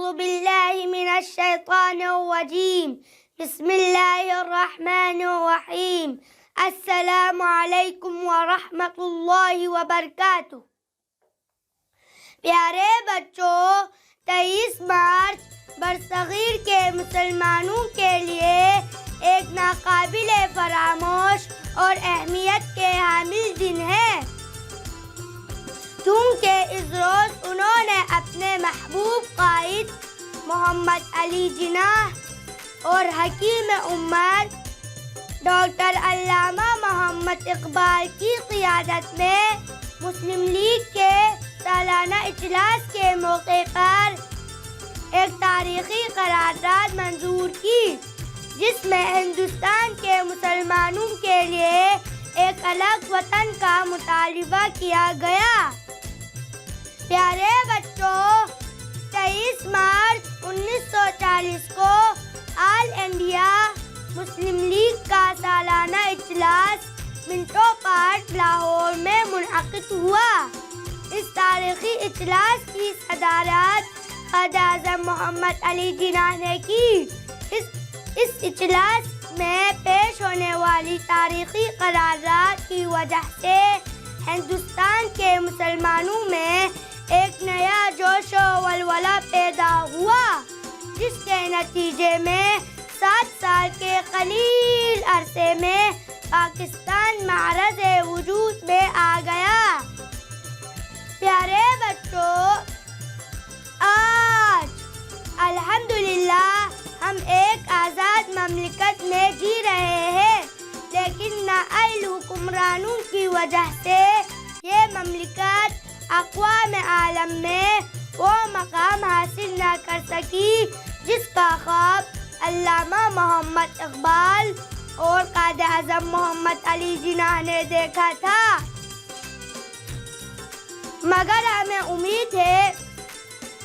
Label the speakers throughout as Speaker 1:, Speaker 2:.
Speaker 1: أعوذ بالله من الشيطان الرجيم بسم الله الرحمن الرحیم السلام علیکم ورحمۃ اللہ وبرکاتہ۔ پیارے بچوں، 23 مارچ برصغیر کے مسلمانوں کے لیے ایک ناقابل فراموش اور اہمیت کے حامل دن ہے، کیونکہ اس روز انہوں نے اپنے محبوب قائد محمد علی جناح اور حکیم امت ڈاکٹر علامہ محمد اقبال کی قیادت میں مسلم لیگ کے سالانہ اجلاس کے موقع پر ایک تاریخی قرارداد منظور کی، جس میں ہندوستان کے مسلمانوں کے لیے ایک الگ وطن کا مطالبہ کیا گیا۔ پیارے بچوں، 23 مارچ 1940 کو آل انڈیا مسلم لیگ کا سالانہ اجلاس منٹو پارک لاہور میں منعقد ہوا۔ اس تاریخی اجلاس کی صدارت قائد اعظم محمد علی جناح نے کی۔ اس اجلاس میں پیش ہونے والی تاریخی قرارداد کی وجہ سے ہندوستان کے مسلمانوں میں ایک نیا جوش و ولولہ پیدا ہوا، جس کے نتیجے میں 7 سال کے قلیل عرصے میں پاکستان معرض وجود میں آ گیا۔ پیارے بچوں، آج الحمدللہ ہم ایک آزاد مملکت میں جی رہے ہیں، لیکن نااہل حکمرانوں کی وجہ سے یہ مملکت اقوام عالم میں وہ مقام حاصل نہ کر سکی جس کا خواب علامہ محمد اقبال اور قائد اعظم محمد علی جناح نے دیکھا تھا، مگر ہمیں امید ہے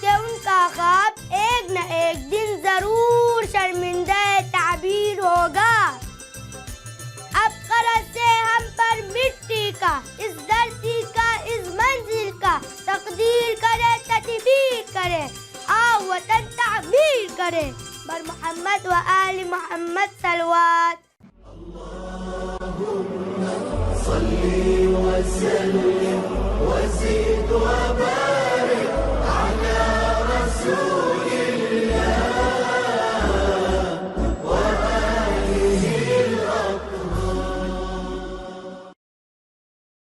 Speaker 1: کہ ان کا خواب ایک نہ ایک دن ضرور شرمندہ تعبیر ہوگا۔ اب قرض سے ہم پر مٹی کا، اس دھرتی کا، اس منزل کا تقدیر کرے، تدبیر کرے، آؤ وطن تعمیر کرے۔ بر محمد و آل محمد صلوات۔ اللہم صلی وسلم وزد وبارک علی رسول